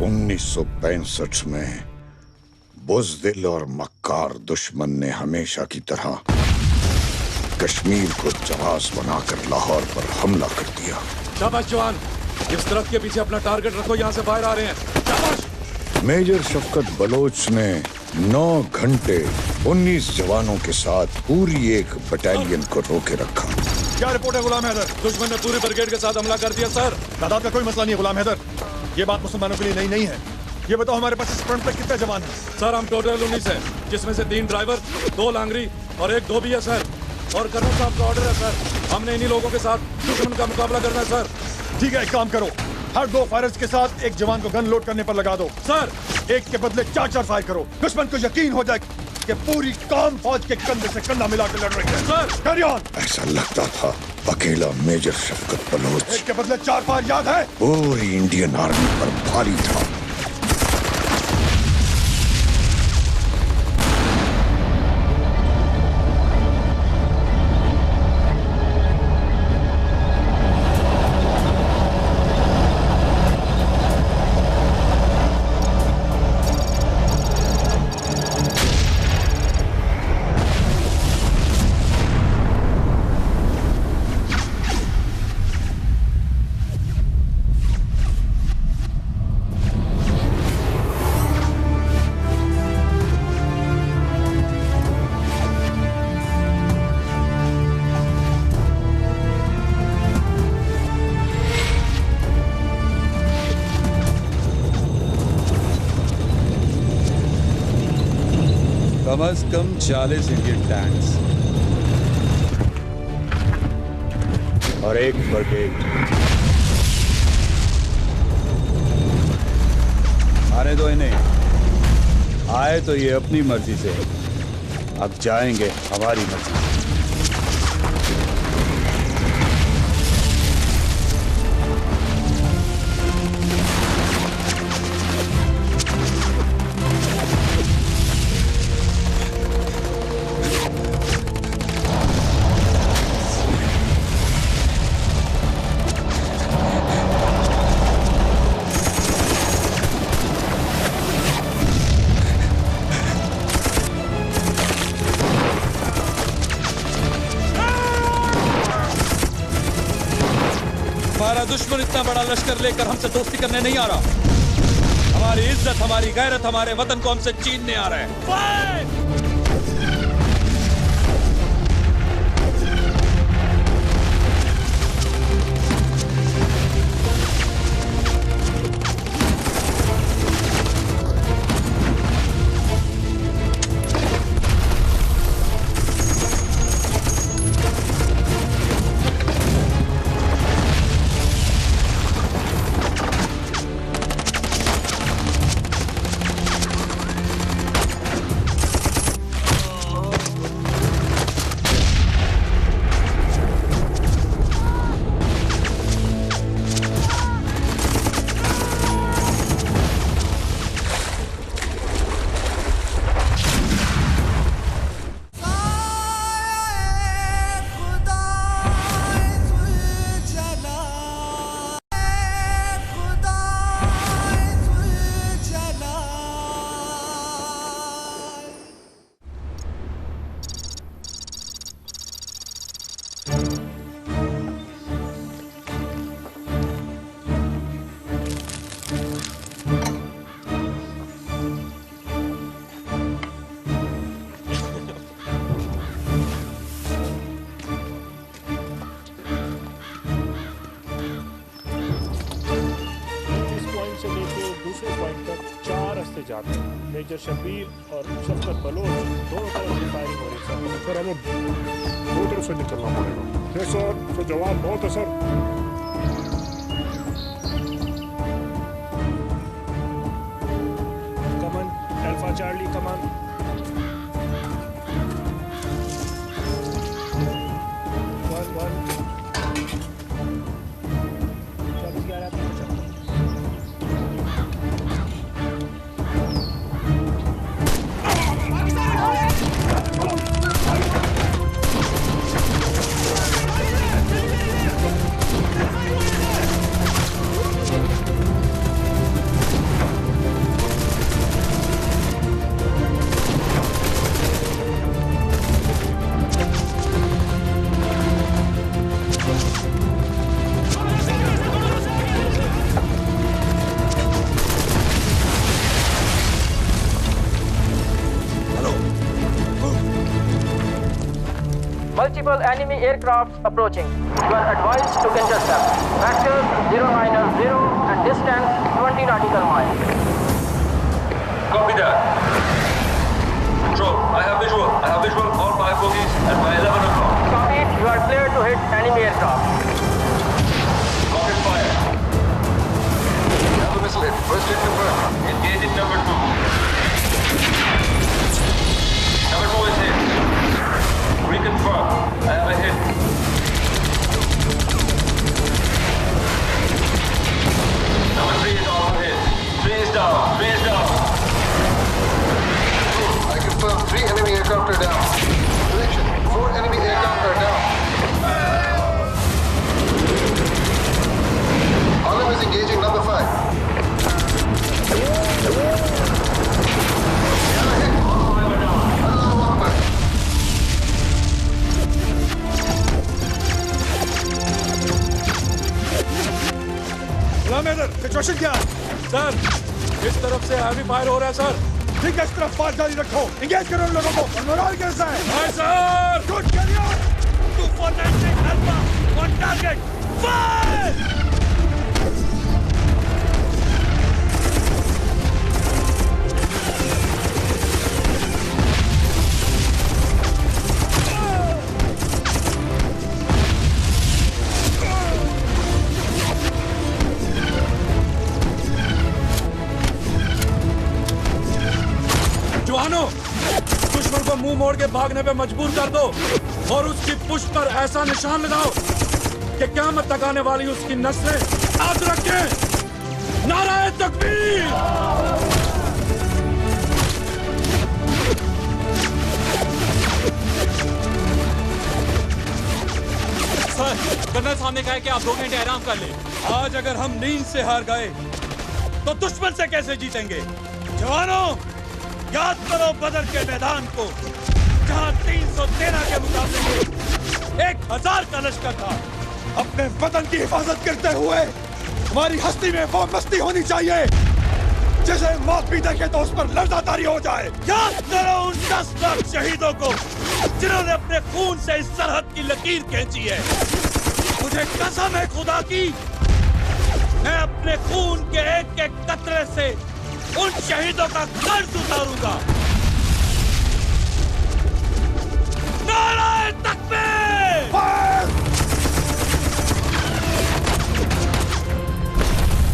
1965 में बुज़दिल और मक्कार दुश्मन ने हमेशा की तरह कश्मीर को जहाज बनाकर लाहौर पर हमला कर दिया। शाबाश जवान, इस तरफ के पीछे अपना टारगेट रखो, यहाँ से बाहर आ रहे हैं। शाबाश। मेजर शफकत बलोच ने 9 घंटे 19 जवानों के साथ पूरी एक बटालियन को रोके रखा। क्या रिपोर्ट है गुलाम हैदर? दुश्मन ने पूरी ब्रिगेड के साथ हमला कर दिया सर। तादाद का कोई मसला नहीं है गुलाम हैदर, ये बात मुसलमानों के लिए नई नहीं है। ये बताओ हमारे पास इस फ्रंट पर कितने जवान हैं? सर हम टोटल 19 हैं, जिसमें से 3 ड्राइवर, 2 लांगरी और 1 धोबी है सर। और कर्नल साहब का ऑर्डर है सर, हमने इन्हीं लोगों के साथ दुश्मन का मुकाबला करना है सर। ठीक है, एक काम करो, हर 2 फायर्स के साथ एक जवान को गन लोड करने पर लगा दो सर। एक के बदले 4-4 फायर करो। दुश्मन को यकीन हो जाए कि पूरी कौम फौज के कंधे से कंधा मिलाकर लड़ रही है। Sir carry on. ऐसा लगता था अकेला मेजर शफकत बलोच एक के बदले 4 फायर याद है? पूरी इंडियन आर्मी पर भारी था। कम से कम 40 इंडियन टैंक्स और 1 ब्रिगेड। आने दो इन्हें, आए तो ये अपनी मर्जी से, अब जाएंगे हमारी मर्जी से। दुश्मन इतना बड़ा लश्कर लेकर हमसे दोस्ती करने नहीं आ रहा। हमारी इज्जत, हमारी गैरत, हमारे वतन को हमसे छीनने आ रहा है। जाते हैं। मेजर शब्बीर और शफकत बलोच दोनों तरफ से फायरिंग हो रही है सर। हमें 2 तरफ से निकलना पड़ेगा। सर जवाब बहुत है sir. Come on alpha Charlie come on. multiple enemy aircraft approaching. You are advised to intercept. Vectors 090 and distance 20 nautical miles. Copy that. Control, I have visual. All 5 bogies at my 11 o'clock. Copy. You are clear to hit enemy aircraft. Rocket fire. Have a missile hit. First hit confirmed. Engage in number 2. Number 2 is hit. Reconfirm. I have a hit. Number 3 is also hit. 3 is down. 3 is down. I confirm 3 enemy aircraft are down. Direction. 4 enemy aircraft are down. Harlem is engaging number 5. Situation क्या है? Sir, इस तरफ से heavy fire हो रहा है sir. ठीक है, इस तरफ फायर जारी रखो। एंगेज करो उन लोगों को। और मोराल कैसा है? Hi sir. Good carry on. 2496 alpha on target. Fire! दुश्मन को मुंह मोड़ के भागने पे मजबूर कर दो और उसकी पुष्ट पर ऐसा निशान लगाओ कि क़यामत तक आने वाली उसकी नस्लें याद रखें। नाराए तकबीर। सर, कर्नल साहब ने कहा है कि आप 2 घंटे आराम कर लें। आज अगर हम नींद से हार गए तो दुश्मन से कैसे जीतेंगे? जवानों, याद करो बदर के मैदान को, जहां 313 के मुकाबले 1000 का लश्कर था। अपने वतन की हिफाजत करते हुए हमारी हस्ती में वो मस्ती होनी चाहिए जैसे मौत भी देखे तो उस पर लर्ज़ातारी हो जाए। याद करो उन 10 लाख शहीदों को जिन्होंने अपने खून से इस सरहद की लकीर खींची है। मुझे कसम है खुदा की, मैं अपने खून के एक एक कतरे से उन शहीदों का कर्ज उतारूंगा। नाराए तकबीर! फायर!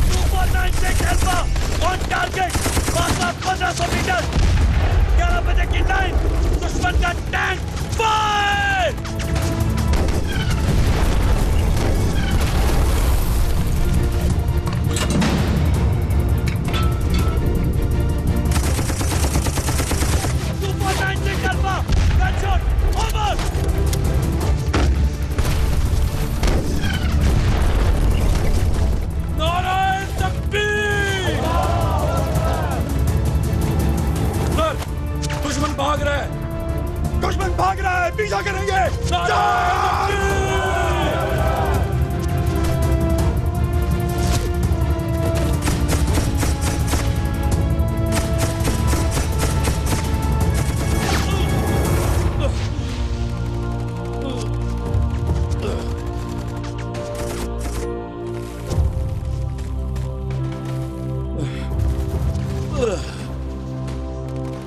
2496 alpha on target. फासला 1500 मीटर। 11 बजे की लाइन। दुश्मन का टैंक। फायर! दुश्मन भाग रहा है, पीछा करेंगे।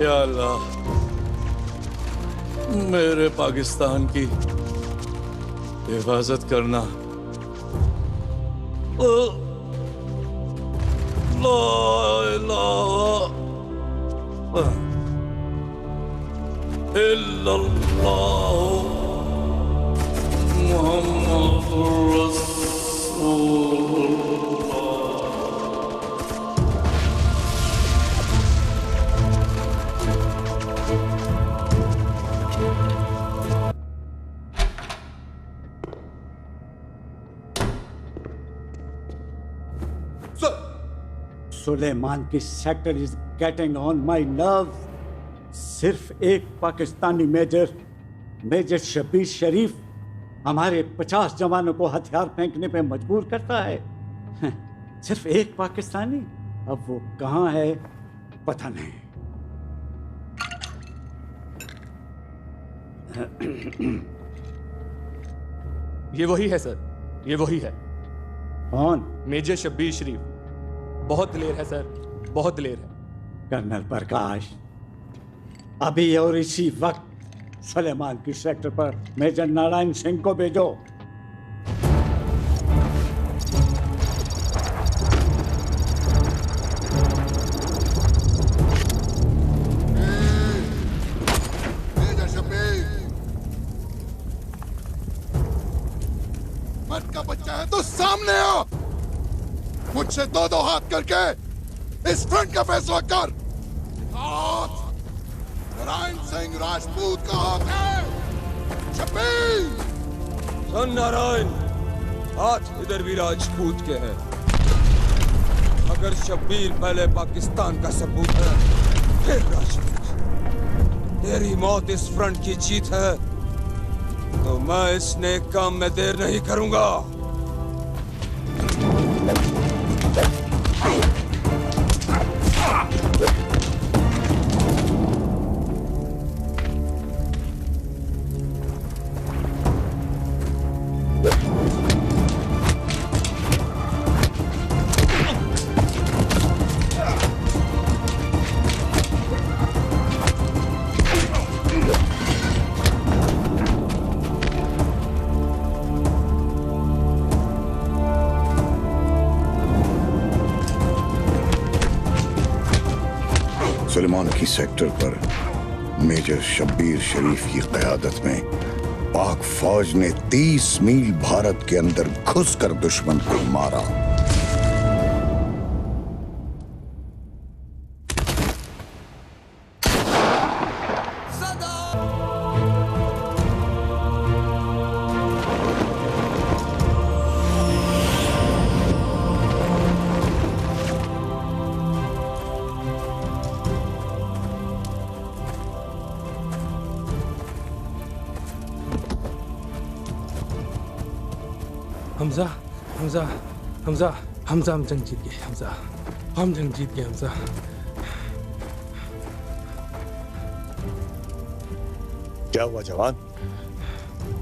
या अल्लाह, मेरे पाकिस्तान की हिफाजत करना। ला इलाहा इल्लल्लाह मुहम्मदुर रसूलुल्लाह। सुलेमान की sector is getting on my nerve. सिर्फ एक पाकिस्तानी मेजर शबीर शरीफ हमारे 50 जवानों को हथियार फेंकने पे मजबूर करता है। सिर्फ एक पाकिस्तानी। अब वो कहाँ है पता नहीं। ये वही है सर, ये वही है। कौन? मेजर शब्बीर शरीफ। बहुत दिलेर है सर, बहुत दिलेर है। कर्नल प्रकाश, अभी और इसी वक्त सुलेमान की सेक्टर पर मेजर नारायण सिंह को भेजो। मेजर शब्बीर, मर्द का बच्चा है तो सामने आ। मुझसे दो दो हाथ करके इस फ्रंट का फैसला कर। हाथ नारायण सिंह राजपूत का हाथ है। शब्बीर, सुन नारायण, हाथ इधर भी राजपूत के हैं। अगर शब्बीर पहले पाकिस्तान का सबूत है, फिर राजपूत। तेरी मौत इस फ्रंट की जीत है, तो मैं इस नेक काम में देर नहीं करूंगा। सुलेमान की सेक्टर पर मेजर शब्बीर शरीफ की क़यादत में पाक फौज ने 30 मील भारत के अंदर घुसकर दुश्मन को मारा। हमजा, हमजा, हमजा, हमजा, हम जंग जीत गए। हमजा, हम जंग जीत गए। हमजा, क्या हुआ जवान?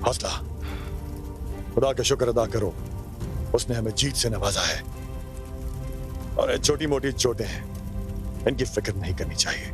हौसला, खुदा का शुक्र अदा करो, उसने हमें जीत से नवाजा है। और ये छोटी मोटी चोटें हैं, इनकी फिक्र नहीं करनी चाहिए।